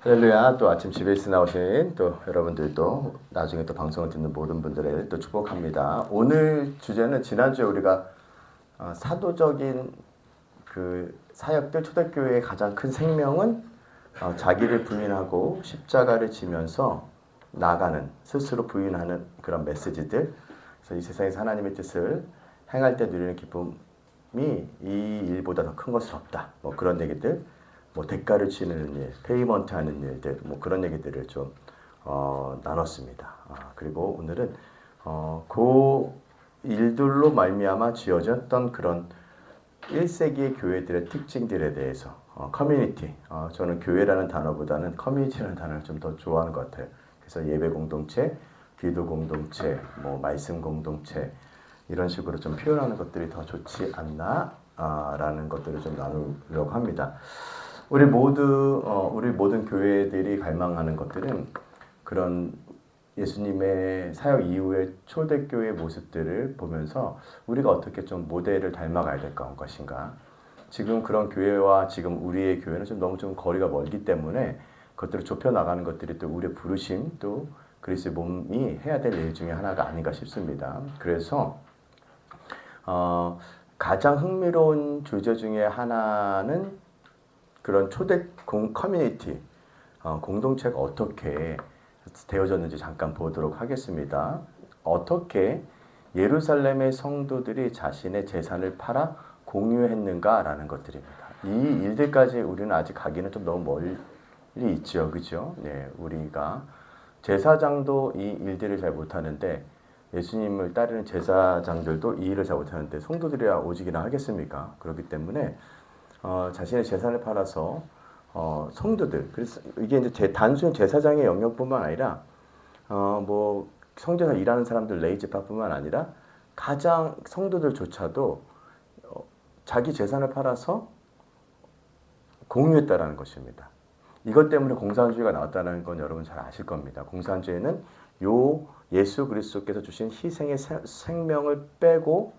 할렐루야. 또 아침 집에 있어 나오신 또 여러분들도 나중에 또 방송을 듣는 모든 분들을 또 축복합니다. 오늘 주제는 지난주에 우리가 사도적인 그 사역들 초대교회의 가장 큰 생명은 자기를 부인하고 십자가를 지면서 나가는, 스스로 부인하는 그런 메시지들. 그래서 이 세상에서 하나님의 뜻을 행할 때 누리는 기쁨이 이 일보다 더 큰 것은 없다. 뭐 그런 얘기들. 뭐 대가를 치르는 일, 페이먼트 하는 일들, 뭐 그런 얘기들을 좀 나눴습니다. 그리고 오늘은 그 일들로 말미암아 지어졌던 그런 1세기의 교회들의 특징들에 대해서 커뮤니티, 저는 교회라는 단어보다는 커뮤니티라는 단어를 좀 더 좋아하는 것 같아요. 그래서 예배 공동체, 기도 공동체, 뭐 말씀 공동체 이런 식으로 좀 표현하는 것들이 더 좋지 않나 라는 것들을 좀 나누려고 합니다. 우리 모든 교회들이 갈망하는 것들은 그런 예수님의 사역 이후의 초대교회 모습들을 보면서 우리가 어떻게 좀 모델을 닮아가야 될 것인가. 지금 그런 교회와 지금 우리의 교회는 너무 거리가 멀기 때문에 그것들을 좁혀 나가는 것들이 또 우리의 부르심 또 그리스도의 몸이 해야 될 일 중에 하나가 아닌가 싶습니다. 그래서 가장 흥미로운 주제 중에 하나는 그런 초대 커뮤니티, 공동체가 어떻게 되어졌는지 잠깐 보도록 하겠습니다. 어떻게 예루살렘의 성도들이 자신의 재산을 팔아 공유했는가라는 것들입니다. 이 일들까지 우리는 아직 가기는 좀 너무 멀리 있죠, 그죠? 네, 우리가 제사장도 이 일들을 잘 못하는데 예수님을 따르는 제사장들도 이 일을 잘 못하는데 성도들이야 오직이나 하겠습니까? 그렇기 때문에 자신의 재산을 팔아서 성도들, 그래서 이게 이제 단순히 제사장의 영역뿐만 아니라 뭐 성전에서 일하는 사람들 레이지파뿐만 아니라 가장 성도들조차도 자기 재산을 팔아서 공유했다라는 것입니다. 이것 때문에 공산주의가 나왔다는 건 여러분 잘 아실 겁니다. 공산주의는 요 예수 그리스도께서 주신 희생의 생명을 빼고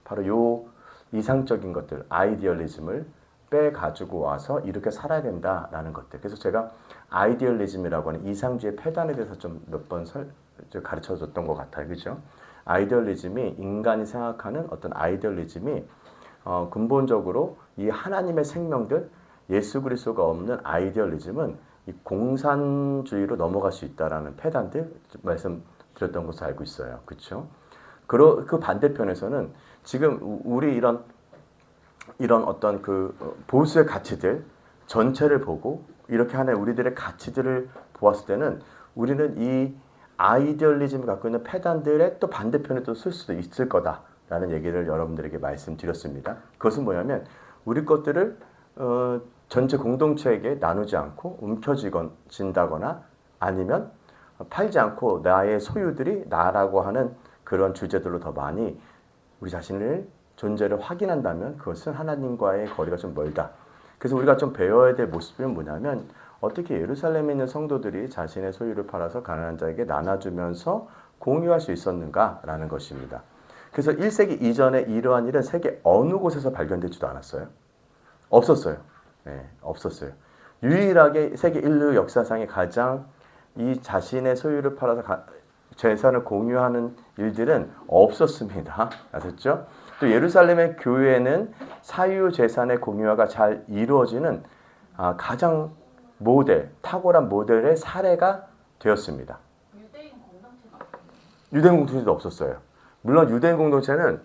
바로 요 이상적인 것들, 아이디얼리즘을 빼 가지고 와서 이렇게 살아야 된다라는 것들. 그래서 제가 아이디얼리즘이라고 하는 이상주의 폐단에 대해서 좀 몇 번 가르쳐 줬던 것 같아요. 그죠? 아이디얼리즘이 인간이 생각하는 어떤 아이디얼리즘이 근본적으로 이 하나님의 생명들, 예수 그리스도가 없는 아이디얼리즘은 이 공산주의로 넘어갈 수 있다라는 폐단들 말씀드렸던 것을 알고 있어요. 그렇죠? 그 반대편에서는 지금 우리 이런 어떤 그 보수의 가치들 전체를 보고 이렇게 하는 우리들의 가치들을 보았을 때는 우리는 이 아이디얼리즘을 갖고 있는 폐단들의 또 반대편에 또 쓸 수도 있을 거다라는 얘기를 여러분들에게 말씀드렸습니다. 그것은 뭐냐면 우리 것들을 전체 공동체에게 나누지 않고 움켜쥐진다거나 아니면 팔지 않고 나의 소유들이 나라고 하는 그런 주제들로 더 많이 우리 자신을 존재를 확인한다면 그것은 하나님과의 거리가 좀 멀다. 그래서 우리가 좀 배워야 될 모습은 뭐냐면 어떻게 예루살렘에 있는 성도들이 자신의 소유를 팔아서 가난한 자에게 나눠주면서 공유할 수 있었는가라는 것입니다. 그래서 1세기 이전에 이러한 일은 세계 어느 곳에서 발견되지도 않았어요. 없었어요. 네, 없었어요. 유일하게 세계 인류 역사상에 가장 이 자신의 소유를 팔아서 재산을 공유하는 일들은 없었습니다. 아셨죠? 또 예루살렘의 교회는 사유 재산의 공유화가 잘 이루어지는 가장 탁월한 모델의 사례가 되었습니다. 유대인 공동체도 없었어요. 물론 유대인 공동체는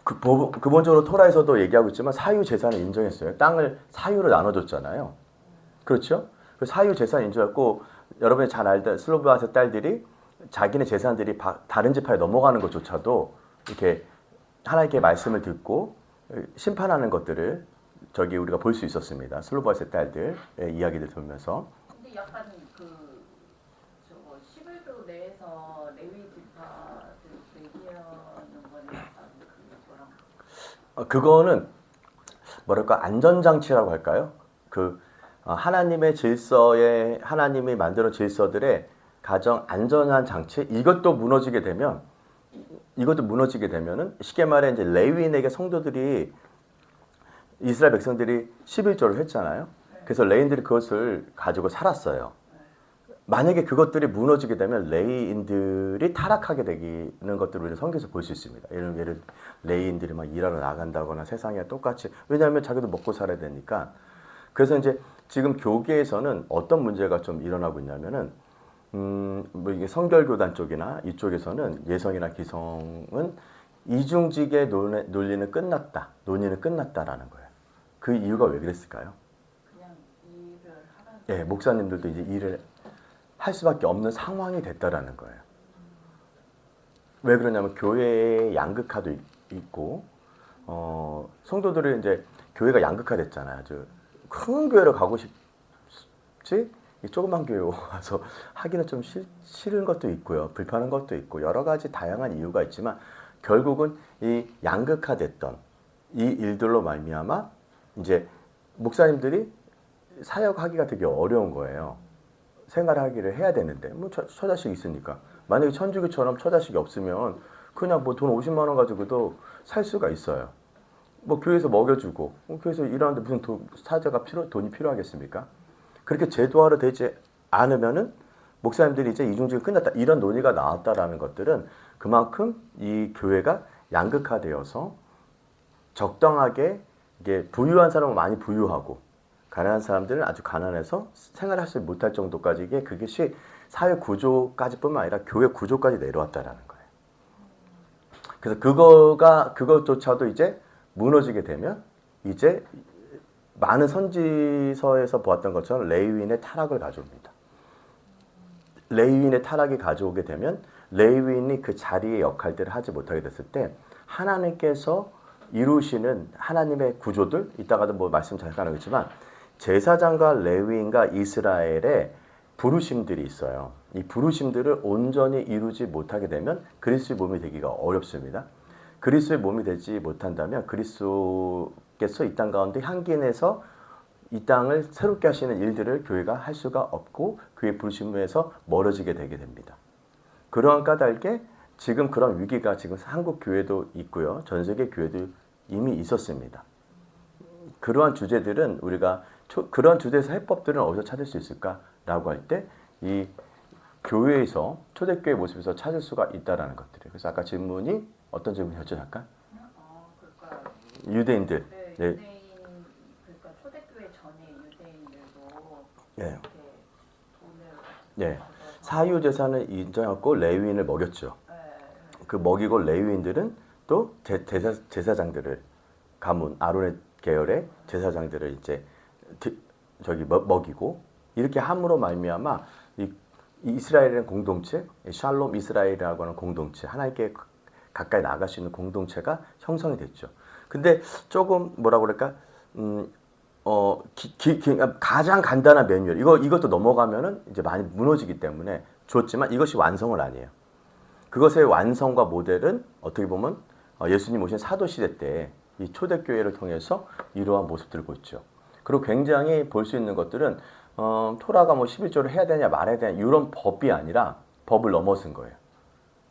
근본적으로 토라에서도 얘기하고 있지만 사유 재산을 인정했어요. 땅을 사유로 나눠줬잖아요. 그렇죠? 그 사유 재산 인정했고 여러분이 잘 알던 슬로바스 딸들이 자기네 재산들이 다른 지파에 넘어가는 것조차도 이렇게 하나님께 말씀을 듣고 심판하는 것들을 우리가 볼 수 있었습니다. 슬로바스 딸들의 이야기를 들으면서. 근데 약간 저거 11조 내에서 레위 지파들 얘기하는 건 약간 그거랑. 그거는 뭐랄까 안전장치라고 할까요? 하나님의 질서에 하나님이 만드는 질서들의 가정 안전한 장치 이것도 무너지게 되면은 쉽게 말해 이제 레위인에게 성도들이 이스라엘 백성들이 11조를 했잖아요. 그래서 레인들이 그것을 가지고 살았어요. 만약에 그것들이 무너지게 되면 레이인들이 타락하게 되는 것들을 우리는 성경에서 볼 수 있습니다. 예를 레이인들이 막 일하러 나간다거나 세상에 똑같이 왜냐하면 자기도 먹고 살아야 되니까. 그래서 이제 지금 교계에서는 어떤 문제가 좀 일어나고 있냐면은 뭐 이게 성결교단 쪽이나 이쪽에서는 예성이나 기성은 이중직의 논리는 끝났다, 논의는 끝났다라는 거예요. 그 이유가 왜 그랬을까요? 그냥 일을 하라는. 예, 목사님들도 이제 일을 할 수밖에 없는 상황이 됐다라는 거예요. 왜 그러냐면 교회의 양극화도 있고, 성도들이 이제 교회가 양극화됐잖아요. 아주 큰 교회로 가고 싶지? 이 조그만 교회 와서 하기는 좀 싫은 것도 있고요. 불편한 것도 있고, 여러 가지 다양한 이유가 있지만, 결국은 이 양극화됐던 이 일들로 말미암아 이제 목사님들이 사역하기가 되게 어려운 거예요. 생활하기를 해야 되는데 뭐 처자식 있으니까 만약에 천주교처럼 처자식이 없으면 그냥 뭐 돈 50만 원 가지고도 살 수가 있어요. 뭐 교회에서 먹여주고 교회에서 일하는데 무슨 돈이 필요하겠습니까? 그렇게 제도화로 되지 않으면은 목사님들이 이제 이중직이 끝났다 이런 논의가 나왔다라는 것들은 그만큼 이 교회가 양극화되어서 적당하게 이게 부유한 사람은 많이 부유하고 가난한 사람들은 아주 가난해서 생활할 수 못할 정도까지 이게 그것이 사회 구조까지뿐만 아니라 교회 구조까지 내려왔다라는 거예요. 그래서 그것조차도 이제 무너지게 되면 이제 많은 선지서에서 보았던 것처럼 레위인의 타락을 가져옵니다. 레위인의 타락이 가져오게 되면 레위인이 그 자리의 역할들을 하지 못하게 됐을 때 하나님께서 이루시는 하나님의 구조들 이따가도 뭐 말씀 잠깐 하겠지만 제사장과 레위인과 이스라엘의 부르심들이 있어요. 이 부르심들을 온전히 이루지 못하게 되면 그리스도의 몸이 되기가 어렵습니다. 그리스도의 몸이 되지 못한다면 그리스도께서 이 땅 가운데 향기 내서 이 땅을 새롭게 하시는 일들을 교회가 할 수가 없고 그의 부르심에서 멀어지게 되게 됩니다. 그러한 까닭에 지금 그런 위기가 지금 한국 교회도 있고요. 전 세계 교회도 이미 있었습니다. 그러한 주제들은 우리가 그런 주제에서 해법들은 어디서 찾을 수 있을까라고 할 때 이 교회에서 초대교회 모습에서 찾을 수가 있다라는 것들이에요. 그래서 아까 질문이 어떤 질문이었죠 잠깐? 그러니까 유대인들. 네, 네. 유대인 그러니까 초대교회 전에 유대인들도 네. 이렇게 돈을 네. 받아서 사유 제사는 인정하고 레위인을 먹였죠. 네, 그 먹이고 레위인들은 또 제사장들을 가문 아론의 계열의 제사장들을 이제 먹이고 이렇게 함으로 말미암아 이 이스라엘의 공동체, 샬롬 이스라엘이라고 하는 공동체, 하나님께 가까이 나갈 수 있는 공동체가 형성이 됐죠. 근데 조금 뭐라 그럴까, 가장 간단한 매뉴얼, 이것도 넘어가면은 이제 많이 무너지기 때문에 좋지만 이것이 완성은 아니에요. 그것의 완성과 모델은 어떻게 보면 예수님 오신 사도 시대 때 이 초대교회를 통해서 이러한 모습들을 보였죠. 그리고 굉장히 볼 수 있는 것들은 토라가 뭐 11조를 해야 되냐 말아야 되냐 이런 법이 아니라 법을 넘어선 거예요.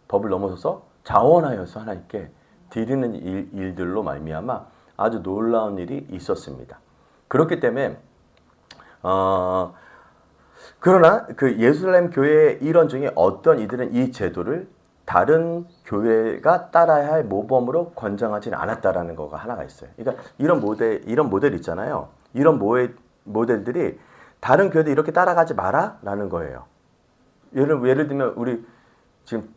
법을 넘어서서 자원하여서 하나님께 드리는 일들로 말미암아 아주 놀라운 일이 있었습니다. 그렇기 때문에 그러나 그 예루살렘 교회의 일원 중에 어떤 이들은 이 제도를 다른 교회가 따라야 할 모범으로 권장하지는 않았다라는 거가 하나가 있어요. 그러니까 이런 모델 있잖아요. 이런 모델들이 다른 교회도 이렇게 따라가지 마라라는 거예요. 예를 들면 우리 지금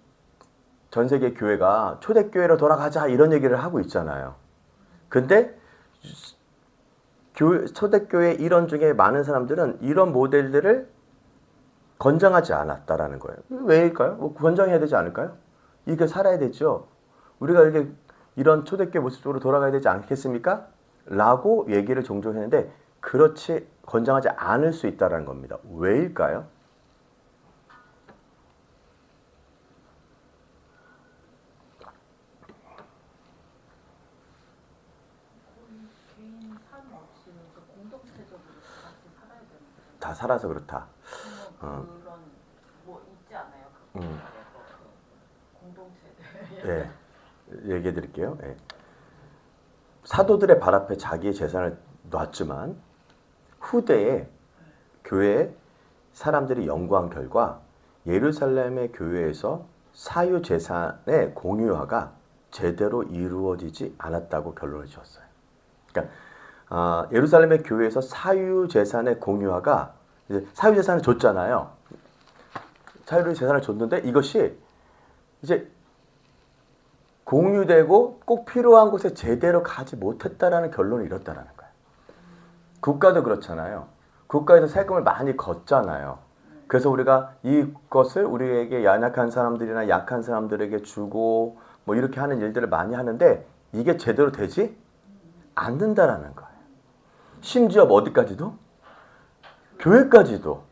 전 세계 교회가 초대교회로 돌아가자 이런 얘기를 하고 있잖아요. 근데 초대교회 일원 중에 많은 사람들은 이런 모델들을 권장하지 않았다라는 거예요. 왜일까요? 뭐 권장해야 되지 않을까요? 이게 살아야 되죠. 우리가 이런 초대교회 모습으로 돌아가야 되지 않겠습니까? 라고 얘기를 종종 했는데 그렇지 권장하지 않을 수 있다는 겁니다. 왜일까요? 개인 삶 없이 그 공동체적으로 다 같이 살아야 되는 거죠. 다 살아서 그렇다. 그런 뭐 있지 않아요? 그 공동체들. 네, 얘기해 드릴게요. 네. 사도들의 발 앞에 자기의 재산을 놨지만 후대에 교회 사람들이 연구한 결과 예루살렘의 교회에서 사유 재산의 공유화가 제대로 이루어지지 않았다고 결론을 지었어요. 그러니까 예루살렘의 교회에서 사유 재산의 공유화가 이제 사유 재산을 줬잖아요. 사유 재산을 줬는데 이것이 이제 공유되고 꼭 필요한 곳에 제대로 가지 못했다라는 결론을 이뤘다라는 거예요. 국가도 그렇잖아요. 국가에서 세금을 많이 걷잖아요. 그래서 우리가 이것을 우리에게 연약한 사람들이나 약한 사람들에게 주고 뭐 이렇게 하는 일들을 많이 하는데 이게 제대로 되지 않는다라는 거예요. 심지어 어디까지도? 교회까지도.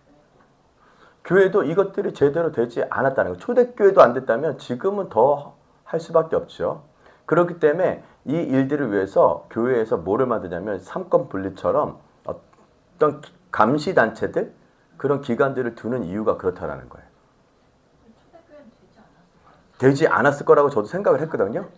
교회도 이것들이 제대로 되지 않았다는 거예요. 초대교회도 안 됐다면 지금은 더 할 수밖에 없죠. 그렇기 때문에 이 일들을 위해서 교회에서 뭐를 만드냐면 삼권 분립처럼 어떤 감시단체들 그런 기관들을 두는 이유가 그렇다라는 거예요. 초대교회는 되지 않았을까요? 되지 않았을 거라고 저도 생각을 했거든요. 있었을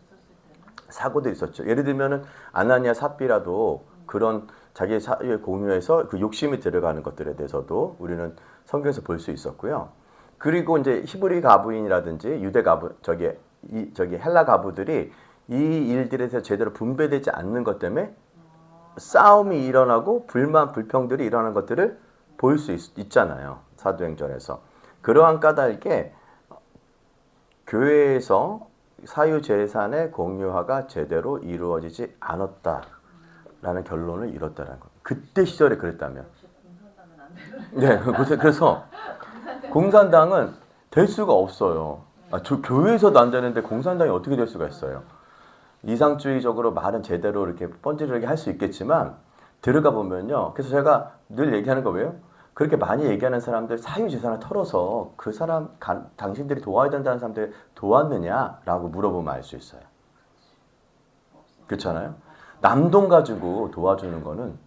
때는? 사고도 있었죠. 예를 들면은 아나니아 삽비라도 그런 자기의 사유의 공유에서 그 욕심이 들어가는 것들에 대해서도 우리는 성경에서 볼 수 있었고요. 그리고 이제 히브리 가부인이라든지 유대 가부 저기 헬라 가부들이 이 일들에서 제대로 분배되지 않는 것 때문에 싸움이 일어나고 불만 불평들이 일어나는 것들을 볼 수 있잖아요. 사도행전에서. 그러한 까닭에 교회에서 사유재산의 공유화가 제대로 이루어지지 않았다라는 결론을 이뤘다는 거예요. 그때 시절에 그랬다면. 역시 공산당은 안 되는. 네, 그래서 공산당은 될 수가 없어요. 교회에서도 안 되는데 공산당이 어떻게 될 수가 있어요. 이상주의적으로 말은 제대로 이렇게 번지르르게 할 수 있겠지만 들어가 보면요. 그래서 제가 늘 얘기하는 거 왜요? 그렇게 많이 얘기하는 사람들 사유재산을 털어서 그 사람 당신들이 도와야 된다는 사람들 도왔느냐라고 물어보면 알 수 있어요. 그렇잖아요. 남돈 가지고 도와주는 거는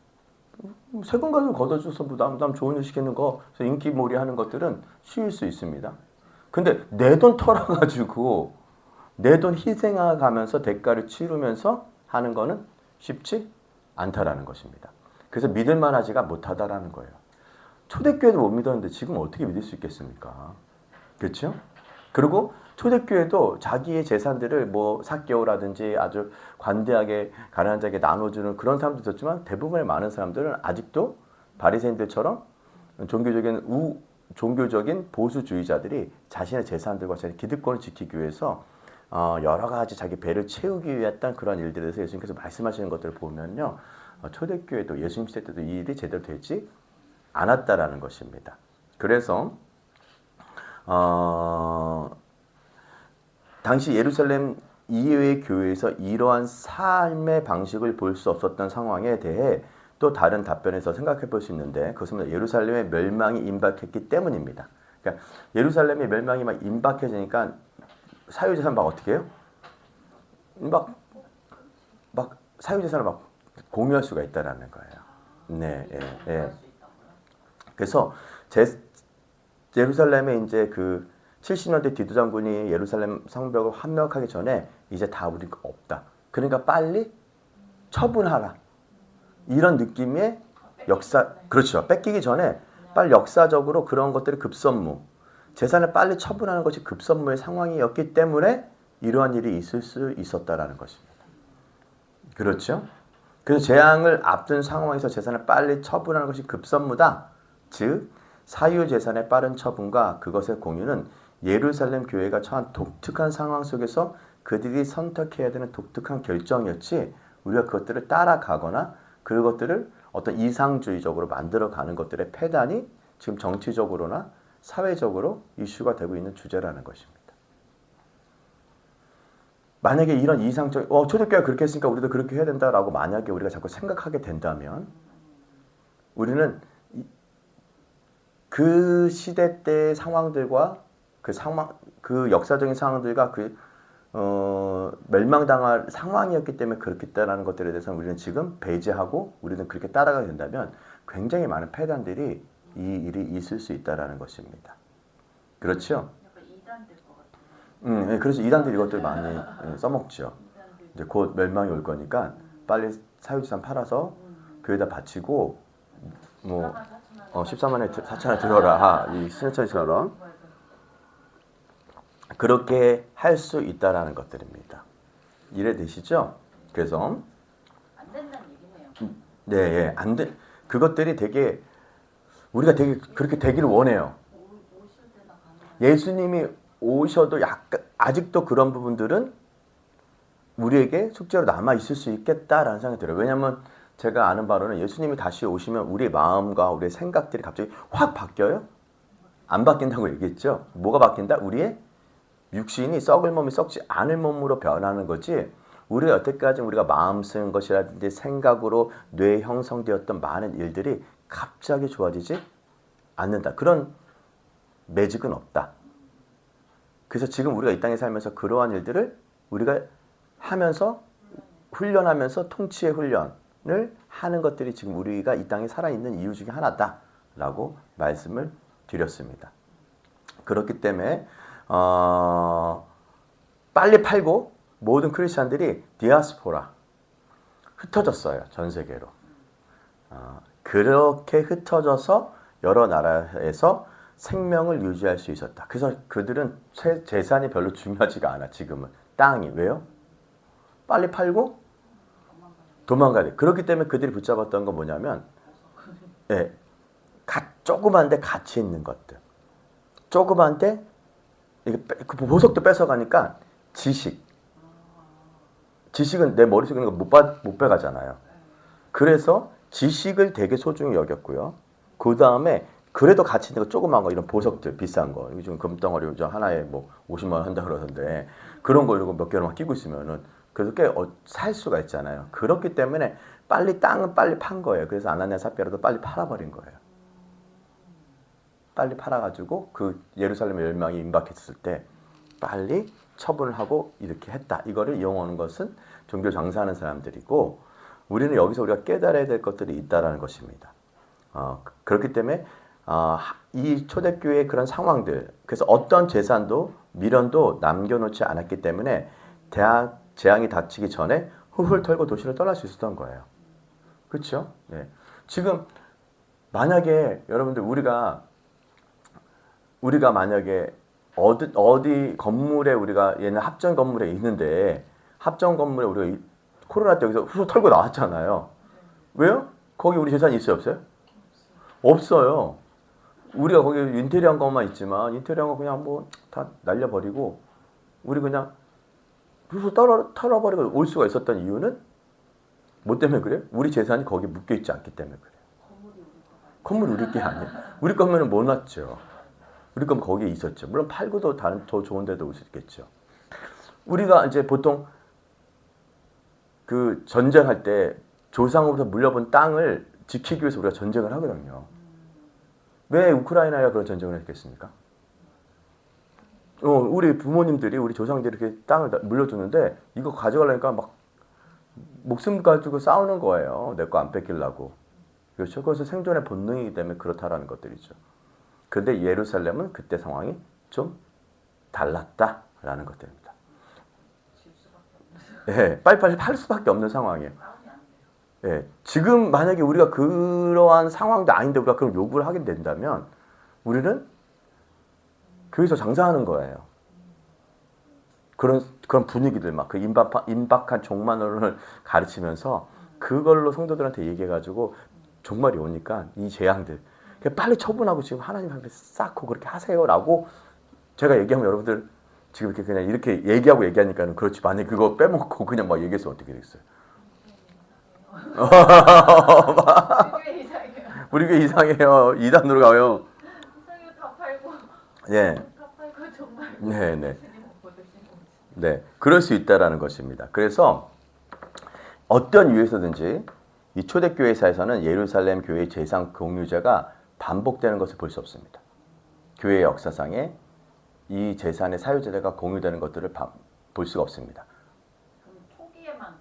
세금 가지고 걷어줘서 남 좋은 일 시키는 거, 인기몰이 하는 것들은 쉬울 수 있습니다. 근데 내 돈 털어가지고 내 돈 희생하면서 대가를 치르면서 하는 거는 쉽지 않다라는 것입니다. 그래서 믿을만하지가 못하다라는 거예요. 초대교회도 못 믿었는데 지금 어떻게 믿을 수 있겠습니까? 그렇죠? 그리고 초대교회도 자기의 재산들을 뭐 삭개오라든지 아주 관대하게 가난한 자에게 나눠주는 그런 사람도 있었지만 대부분의 많은 사람들은 아직도 바리새인들처럼 종교적인 보수주의자들이 자신의 재산들과 자신의 기득권을 지키기 위해서 여러 가지 자기 배를 채우기 위했던 그런 일들에 대해서 예수님께서 말씀하시는 것들을 보면요. 초대교회도 예수님 시대 때도 이 일이 제대로 되지 않았다라는 것입니다. 그래서 당시 예루살렘 이외의 교회에서 이러한 삶의 방식을 볼 수 없었던 상황에 대해 또 다른 답변에서 생각해 볼 수 있는데 그것은 예루살렘의 멸망이 임박했기 때문입니다. 그러니까 예루살렘의 멸망이 막 임박해지니까 사유재산 막 어떻게 해요? 막 사유재산을 막 공유할 수가 있다라는 거예요. 네, 예. 그래서 예루살렘에 이제 그 70년대 디도 장군이 예루살렘 성벽을 함락하기 전에 이제 다 우리가 없다. 그러니까 빨리 처분하라. 이런 느낌의 그렇죠. 뺏기기 전에 빨리 역사적으로 그런 것들이 급선무, 재산을 빨리 처분하는 것이 급선무의 상황이었기 때문에 이러한 일이 있을 수 있었다라는 것입니다. 그렇죠? 그래서 재앙을 앞둔 상황에서 재산을 빨리 처분하는 것이 급선무다. 즉 사유재산의 빠른 처분과 그것의 공유는 예루살렘 교회가 처한 독특한 상황 속에서 그들이 선택해야 되는 독특한 결정이었지 우리가 그것들을 따라가거나 그것들을 어떤 이상주의적으로 만들어가는 것들의 폐단이 지금 정치적으로나 사회적으로 이슈가 되고 있는 주제라는 것입니다. 만약에 이런 이상적, 초대교회가 그렇게 했으니까 우리도 그렇게 해야 된다라고 만약에 우리가 자꾸 생각하게 된다면 우리는 그 시대 때의 상황들과 그 역사적인 상황들과 멸망당할 상황이었기 때문에 그렇겠다라는 것들에 대해서 우리는 지금 배제하고 우리는 그렇게 따라가게 된다면 굉장히 많은 폐단들이 이 일이 있을 수 있다라는 것입니다. 그렇죠? 약간 이단될 것 같아요. 그래서 이단들이 이것들 많이 써먹죠. 이제 곧 멸망이 올 거니까 빨리 사유지산 팔아서 교회에다 바치고 뭐 14만에 4천에 들어라 이 신해철처럼 그렇게 할 수 있다라는 것들입니다. 이해되시죠? 그래서 안 된다는 얘기네요. 네, 예, 안 돼. 그것들이 되게 우리가 되게 그렇게 되기를 원해요. 오실 때나 가면 예수님이 오셔도 약간 아직도 그런 부분들은 우리에게 숙제로 남아 있을 수 있겠다라는 생각이 들어요. 왜냐하면 제가 아는 바로는 예수님이 다시 오시면 우리의 마음과 우리의 생각들이 갑자기 확 바뀌어요. 안 바뀐다고 얘기했죠. 뭐가 바뀐다? 우리의 육신이 썩을 몸이 썩지 않을 몸으로 변하는 거지. 우리가 여태까지 우리가 마음 쓰는 것이라든지 생각으로 뇌에 형성되었던 많은 일들이 갑자기 좋아지지 않는다. 그런 매직은 없다. 그래서 지금 우리가 이 땅에 살면서 그러한 일들을 우리가 하면서 훈련하면서 통치의 훈련을 하는 것들이 지금 우리가 이 땅에 살아있는 이유 중에 하나다라고 말씀을 드렸습니다. 그렇기 때문에 빨리 팔고 모든 크리스찬들이 디아스포라 흩어졌어요. 전 세계로. 그렇게 흩어져서 여러 나라에서 생명을 유지할 수 있었다. 그래서 그들은 재산이 별로 중요하지가 않아. 지금은. 땅이. 왜요? 빨리 팔고 도망가야 돼. 그렇기 때문에 그들이 붙잡았던 건 뭐냐면 예, 조그만데 가치 있는 것들. 조그만데 그 보석도 뺏어가니까 지식은 내 머릿속에 있는 거 못 빼가잖아요. 그래서 지식을 되게 소중히 여겼고요. 그 다음에 그래도 가치 있는 거 조그만 거 이런 보석들 비싼 거 요즘 금덩어리 하나에 뭐 50만 원 한다 그러던데 그런 거 이런 몇 개월만 끼고 있으면은 그래도 꽤 살 수가 있잖아요. 그렇기 때문에 땅은 빨리 판 거예요. 그래서 아나니아 삽비라도 빨리 팔아버린 거예요. 빨리 팔아가지고 그 예루살렘 멸망이 임박했을 때 빨리 처분을 하고 이렇게 했다. 이거를 이용하는 것은 종교 장사하는 사람들이고 우리는 여기서 우리가 깨달아야 될 것들이 있다라는 것입니다. 그렇기 때문에 이 초대교회의 그런 상황들 그래서 어떤 재산도 미련도 남겨놓지 않았기 때문에 재앙이 닥치기 전에 훌훌 털고 도시를 떠날 수 있었던 거예요. 그렇죠? 네. 지금 만약에 여러분들 우리가 만약에 어디 건물에 우리가 얘는 합정 건물에 있는데 합정 건물에 우리가 코로나 때 여기서 훌훌 털고 나왔잖아요. 왜요? 거기 우리 재산이 있어요, 없어요? 없어요. 우리가 거기 인테리어 한 것만 있지만 인테리어 한 거 그냥 뭐 다 날려버리고 우리 그냥 훌훌 털어버리고 올 수가 있었던 이유는 뭐 때문에 그래요? 우리 재산이 거기 묶여있지 않기 때문에 그래요. 건물 우리 게 아니에요. 우리 거면은 못 났죠. 우리 건 거기에 있었죠. 물론 팔고도 다른 더 좋은 데도 올 수 있겠죠. 우리가 이제 보통 그 전쟁할 때 조상으로부터 물려본 땅을 지키기 위해서 우리가 전쟁을 하거든요. 왜 우크라이나가 그런 전쟁을 했겠습니까? 우리 부모님들이 우리 조상들이 이렇게 땅을 물려주는데 이거 가져가려니까 막 목숨 가지고 싸우는 거예요. 내 거 안 뺏기려고. 그렇죠? 그것은 생존의 본능이기 때문에 그렇다라는 것들이죠. 그런데 예루살렘은 그때 상황이 좀 달랐다라는 것들입니다. 예, 빨리빨리 팔 수밖에 없는 상황이에요. 예, 지금 만약에 우리가 그러한 상황도 아닌데 우리가 그런 요구를 하게 된다면 우리는 교회에서 장사하는 거예요. 그런 분위기들 막 그 임박한 종말론을 가르치면서 그걸로 성도들한테 얘기해가지고 종말이 오니까 이 재앙들 빨리 처분하고 지금 하나님 앞에 쌓고 그렇게 하세요라고 제가 얘기하면 여러분들 지금 이렇게 그냥 이렇게 얘기하니까는 그렇지 만약 그거 빼먹고 그냥 막 얘기했으면 어떻게 되겠어요? 우리 게 이상해요. 이단으로 가요. 이상해요. 다 팔고. 예. 다 팔고 정말. 네. 네, 그럴 수 있다라는 것입니다. 그래서 어떤 이유에서든지 이 초대교회사에서는 예루살렘 교회의 재산 공유제가 반복되는 것을 볼 수 없습니다. 교회의 역사상에 이 재산의 사유제가 공유되는 것들을 볼 수가 없습니다. 초기에만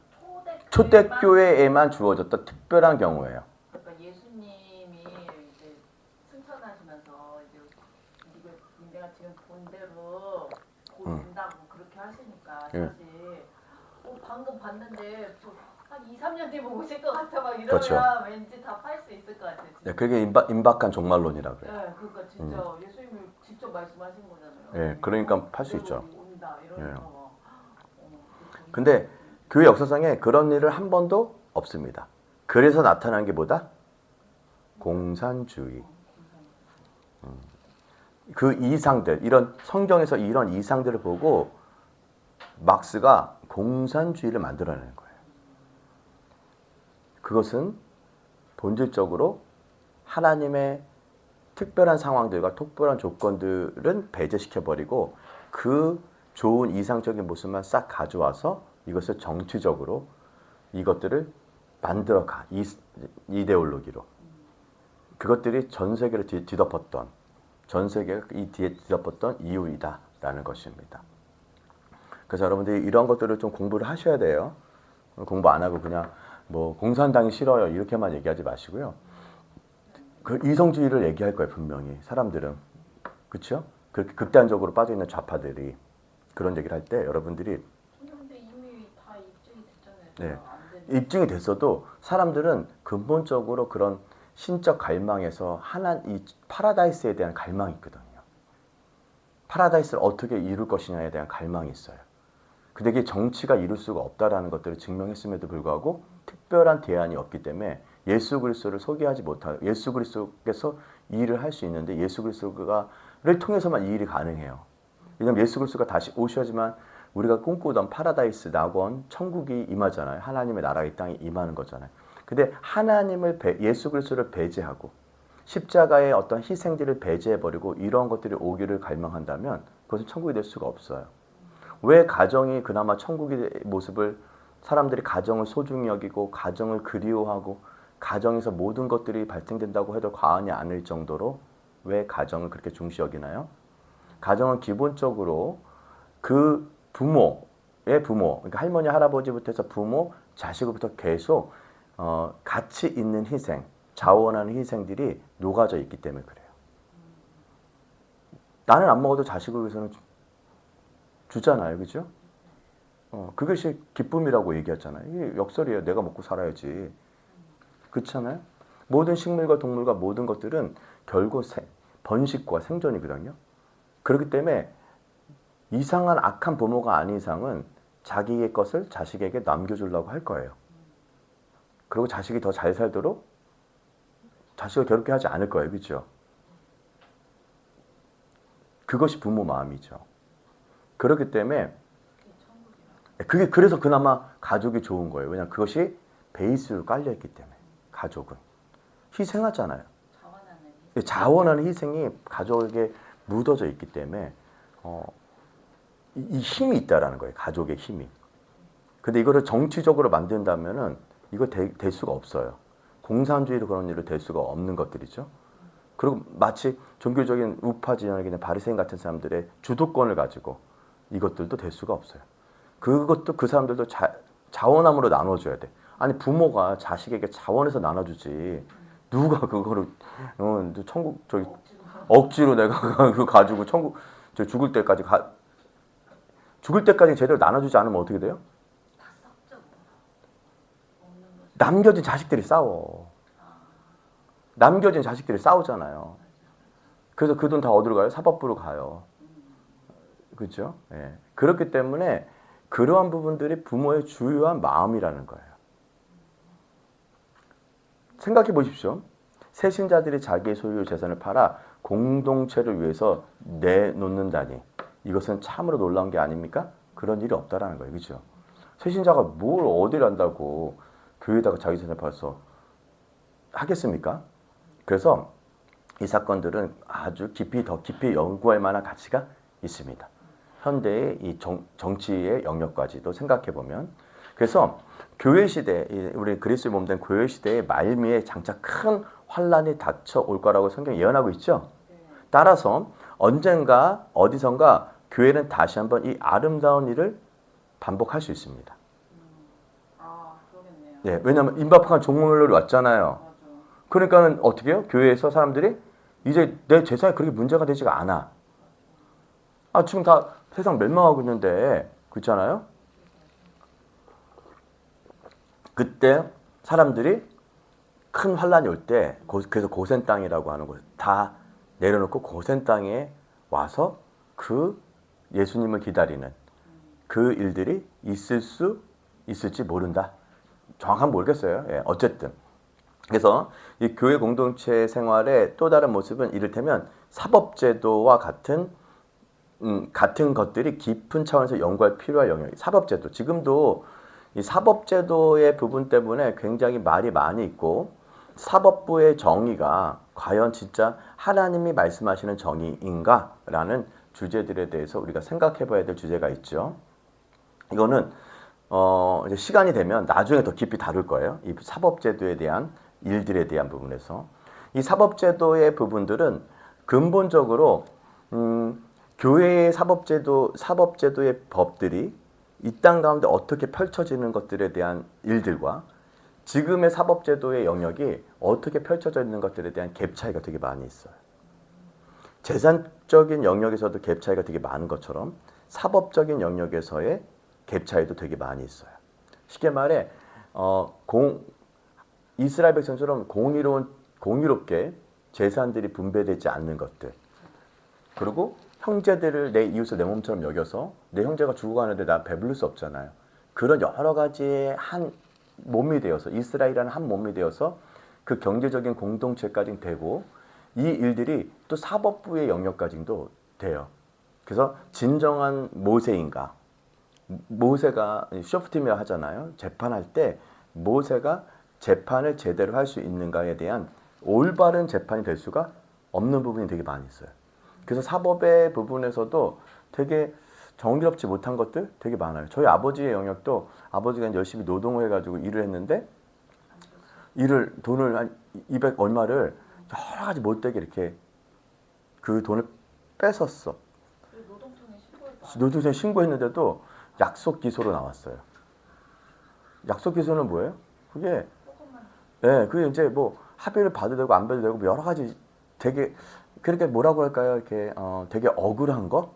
초대교회에만 주어졌던 특별한 경우예요. 그러니까 예수님이 이제 승천하시면서 이제 내가 지금 본대로 본다고 그렇게 하시니까 예. 사실 방금 봤는데 한 2, 3년 뒤에 오실 것 같아 막 이러면 그렇죠. 왠지 다 팔 수 있을 것 같아요. 네, 그게 임박한 종말론이라 그래요. 네, 그러니까 진짜 예수님이 직접 말씀하신 거잖아요. 예, 그러니까 팔 수 있죠. 온다 이러면서 예. 막, 근데 교회 역사상에 그런 일을 한 번도 없습니다. 그래서 나타난 게 뭐다? 공산주의. 그 이상들, 이런 성경에서 이런 이상들을 보고 막스가 공산주의를 만들어내는 거예요. 그것은 본질적으로 하나님의 특별한 상황들과 특별한 조건들은 배제시켜버리고 그 좋은 이상적인 모습만 싹 가져와서 이것을 정치적으로 이것들을 만들어가. 이데올로기로. 그것들이 전 세계를 뒤덮었던, 전 세계가 이 뒤에 뒤덮었던 이유이다라는 것입니다. 그래서 여러분들이 이런 것들을 좀 공부를 하셔야 돼요. 공부 안 하고 그냥 뭐 공산당이 싫어요 이렇게만 얘기하지 마시고요. 그 이성주의를 얘기할 거예요 분명히 사람들은. 그렇죠? 그렇게 극단적으로 빠져있는 좌파들이 그런 얘기를 할 때 여러분들이 근데 이미 다 입증이 됐잖아요. 네. 안 되는. 입증이 됐어도 사람들은 근본적으로 그런 신적 갈망에서 이 파라다이스에 대한 갈망이 있거든요. 파라다이스를 어떻게 이룰 것이냐에 대한 갈망이 있어요. 근데 이게 정치가 이룰 수가 없다라는 것들을 증명했음에도 불구하고 특별한 대안이 없기 때문에 예수 그리스도를 소개하지 못하고 예수 그리스도께서 이 일을 할 수 있는데 예수 그리스도를 통해서만 이 일이 가능해요. 왜냐하면 예수 그리스도가 다시 오셔야지만 우리가 꿈꾸던 파라다이스 낙원 천국이 임하잖아요. 하나님의 나라 이 땅에 임하는 거잖아요. 근데 예수 그리스도를 배제하고 십자가의 어떤 희생들을 배제해버리고 이런 것들이 오기를 갈망한다면 그것은 천국이 될 수가 없어요. 왜 가정이 그나마 천국의 모습을 사람들이 가정을 소중히 여기고 가정을 그리워하고 가정에서 모든 것들이 발생된다고 해도 과언이 아닐 정도로 왜 가정을 그렇게 중시 여기나요? 가정은 기본적으로 그 부모의 부모, 그러니까 할머니, 할아버지부터 해서 부모, 자식으로부터 계속 가치 있는 희생, 자원하는 희생들이 녹아져 있기 때문에 그래요. 나는 안 먹어도 자식을 위해서는 주잖아요. 그죠? 그것이 기쁨이라고 얘기했잖아요. 이게 역설이에요. 내가 먹고 살아야지. 그렇잖아요? 모든 식물과 동물과 모든 것들은 결국 번식과 생존이거든요. 그렇기 때문에 이상한 악한 부모가 아닌 이상은 자기의 것을 자식에게 남겨주려고 할 거예요. 그리고 자식이 더 잘 살도록 자식을 괴롭게 하지 않을 거예요. 그렇죠? 그것이 부모 마음이죠. 그렇기 때문에 그래서 그나마 가족이 좋은 거예요. 왜냐하면 그것이 베이스로 깔려있기 때문에 가족은 희생하잖아요. 자원하는 희생이 가족에게 묻어져 있기 때문에 이 힘이 있다라는 거예요. 가족의 힘이. 근데 이거를 정치적으로 만든다면은 이거 될 수가 없어요. 공산주의로 그런 일을 될 수가 없는 것들이죠. 그리고 마치 종교적인 우파 진영에 있는 바리새인 같은 사람들의 주도권을 가지고 이것들도 될 수가 없어요. 그것도 그 사람들도 자원함으로 나눠줘야 돼. 아니 부모가 자식에게 자원해서 나눠주지. 누가 그거를 천국 저기 억지로 내가 그 가지고 천국 저 죽을 때까지 제대로 나눠주지 않으면 어떻게 돼요? 남겨진 자식들이 싸워. 남겨진 자식들이 싸우잖아요. 그래서 그 돈 다 어디로 가요? 사법부로 가요. 그렇죠? 예. 그렇기 때문에 그러한 부분들이 부모의 주요한 마음이라는 거예요. 생각해 보십시오. 새신자들이 자기의 소유 재산을 팔아 공동체를 위해서 내놓는다니 이것은 참으로 놀라운 게 아닙니까? 그런 일이 없다라는 거예요. 그렇죠? 새신자가 뭘 어디를 한다고 교회에다가 자기 재산을 팔아서 하겠습니까? 그래서 이 사건들은 아주 더 깊이 연구할 만한 가치가 있습니다. 현대의 이 정치의 영역까지도 생각해 보면. 그래서 교회 시대, 우리 그리스도의 몸 된 교회 시대의 말미에 장차 큰 환란이 닥쳐올 거라고 성경이 예언하고 있죠. 따라서 언젠가 어디선가 교회는 다시 한번 이 아름다운 일을 반복할 수 있습니다. 그러겠네요. 네, 왜냐하면 임박한 종말론이 왔잖아요. 맞아. 그러니까는 어떻게 해요? 교회에서 사람들이 이제 내 재산이 그렇게 문제가 되지가 않아. 지금 다 세상 멸망하고 있는데 그렇잖아요. 그때 사람들이 큰 환란이 올 때 그래서 고센 땅이라고 하는 곳 다 내려놓고 고센 땅에 와서 그 예수님을 기다리는 그 일들이 있을지 모른다. 정확한 모르겠어요. 예, 어쨌든 그래서 이 교회 공동체 생활의 또 다른 모습은 이를테면 사법제도와 같은 것들이 깊은 차원에서 연구할 필요할 영역이 사법제도. 지금도 이 사법제도의 부분 때문에 굉장히 말이 많이 있고 사법부의 정의가 과연 진짜 하나님이 말씀하시는 정의인가라는 주제들에 대해서 우리가 생각해 봐야 될 주제가 있죠. 이거는 이제 시간이 되면 나중에 더 깊이 다룰 거예요. 이 사법제도에 대한 일들에 대한 부분에서 이 사법제도의 부분들은 근본적으로 교회의 사법제도의 법들이 이 땅 가운데 어떻게 펼쳐지는 것들에 대한 일들과 지금의 사법제도의 영역이 어떻게 펼쳐져 있는 것들에 대한 갭 차이가 되게 많이 있어요. 재산적인 영역에서도 갭 차이가 되게 많은 것처럼 사법적인 영역에서의 갭 차이도 되게 많이 있어요. 쉽게 말해 이스라엘 백성처럼 공의롭게 재산들이 분배되지 않는 것들, 그리고 형제들을 내 이웃을 내 몸처럼 여겨서 내 형제가 죽어가는데 나 배부를 수 없잖아요. 그런 여러 가지의 한 몸이 되어서 이스라엘이라는 한 몸이 되어서 그 경제적인 공동체까지 되고 이 일들이 또 사법부의 영역까지도 돼요. 그래서 진정한 모세인가? 모세가 쇼프팀이라 하잖아요. 재판할 때 모세가 재판을 제대로 할 수 있는가에 대한 올바른 재판이 될 수가 없는 부분이 되게 많이 있어요. 그래서 사법의 부분에서도 되게 정의롭지 못한 것들 되게 많아요. 저희 아버지의 영역도 아버지가 열심히 노동을 해가지고 일을 했는데 돈을 한 200 얼마를 여러 가지 못되게 이렇게 그 돈을 뺏었어. 노동청에 신고했는데도 약속 기소로 나왔어요. 약속 기소는 뭐예요? 그게 그게 이제 뭐 합의를 봐도 되고 안 봐도 되고 뭐 여러 가지 되게 그렇게 뭐라고 할까요? 이렇게 되게 억울한 거?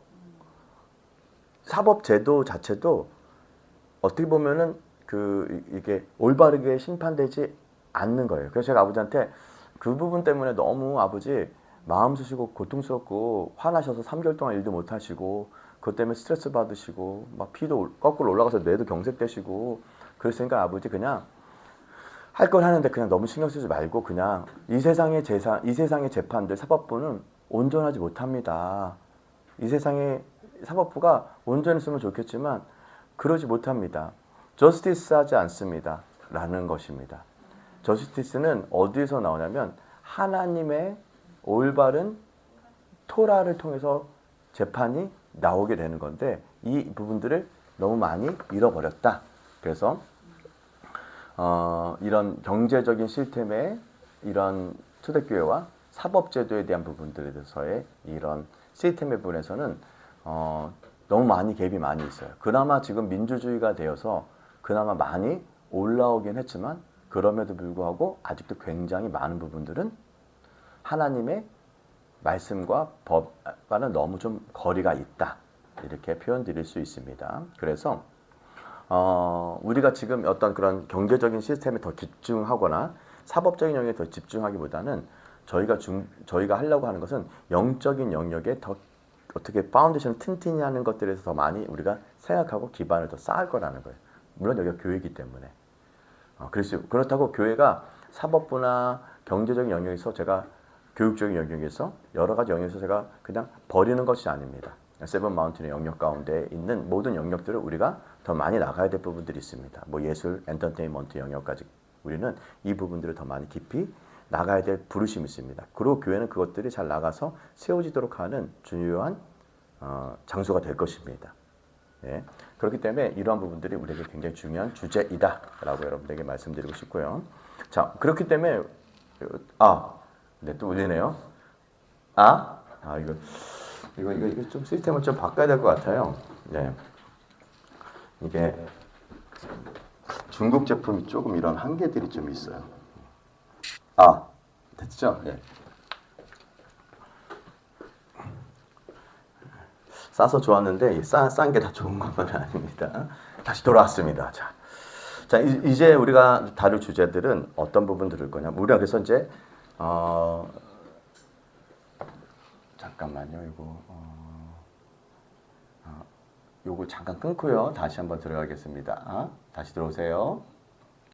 사법 제도 자체도 어떻게 보면은 이게 올바르게 심판되지 않는 거예요. 그래서 제가 아버지한테 그 부분 때문에 너무 아버지 마음 쓰시고 고통스럽고 화나셔서 3개월 동안 일도 못 하시고 그것 때문에 스트레스 받으시고 막 피도 거꾸로 올라가서 뇌도 경색되시고 그랬으니까 아버지 그냥 할 걸 하는데 그냥 너무 신경 쓰지 말고 그냥 이 세상의 재판들 사법부는 온전하지 못합니다. 이 세상의 사법부가 온전했으면 좋겠지만 그러지 못합니다. 저스티스 하지 않습니다. 라는 것입니다. 저스티스는 어디서 나오냐면 하나님의 올바른 토라를 통해서 재판이 나오게 되는 건데 이 부분들을 너무 많이 잃어버렸다. 그래서 이런 경제적인 시스템의 이런 초대교회와 사법제도에 대한 부분들에 대해서의 이런 시스템의 부분에서는 너무 많이 갭이 많이 있어요. 그나마 지금 민주주의가 되어서 그나마 많이 올라오긴 했지만 그럼에도 불구하고 아직도 굉장히 많은 부분들은 하나님의 말씀과 법과는 너무 좀 거리가 있다. 이렇게 표현 드릴 수 있습니다. 그래서 우리가 지금 어떤 그런 경제적인 시스템에 더 집중하거나 사법적인 영역에 더 집중하기보다는 저희가 하려고 하는 것은 영적인 영역에 더 어떻게 파운데이션을 튼튼히 하는 것들에서 더 많이 우리가 생각하고 기반을 더 쌓을 거라는 거예요. 물론 여기가 교회이기 때문에. 그렇다고 교회가 사법부나 경제적인 영역에서 제가 교육적인 영역에서 여러 가지 영역에서 제가 그냥 버리는 것이 아닙니다. 세븐 마운틴의 영역 가운데 있는 모든 영역들을 우리가 더 많이 나가야 될 부분들이 있습니다. 뭐 예술, 엔터테인먼트 영역까지 우리는 이 부분들을 더 많이 깊이 나가야 될 부르심이 있습니다. 그리고 교회는 그것들이 잘 나가서 세워지도록 하는 중요한 장소가 될 것입니다. 예. 그렇기 때문에 이러한 부분들이 우리에게 굉장히 중요한 주제이다라고 여러분들에게 말씀드리고 싶고요. 자, 그렇기 때문에 네, 또 울리네요. 이거 좀 시스템을 좀 바꿔야 될 것 같아요. 네. 이게 중국 제품이 조금 이런 한계들이 좀 있어요. 됐죠? 네. 싸서 좋았는데 싼 게 다 좋은 건 아닙니다. 다시 돌아왔습니다. 자, 자, 이제 우리가 다룰 주제들은 어떤 부분 들을 거냐? 우리가 그래서 이제 잠깐만요, 요거 잠깐 끊고요. 다시 한번 들어가겠습니다. 다시 들어오세요.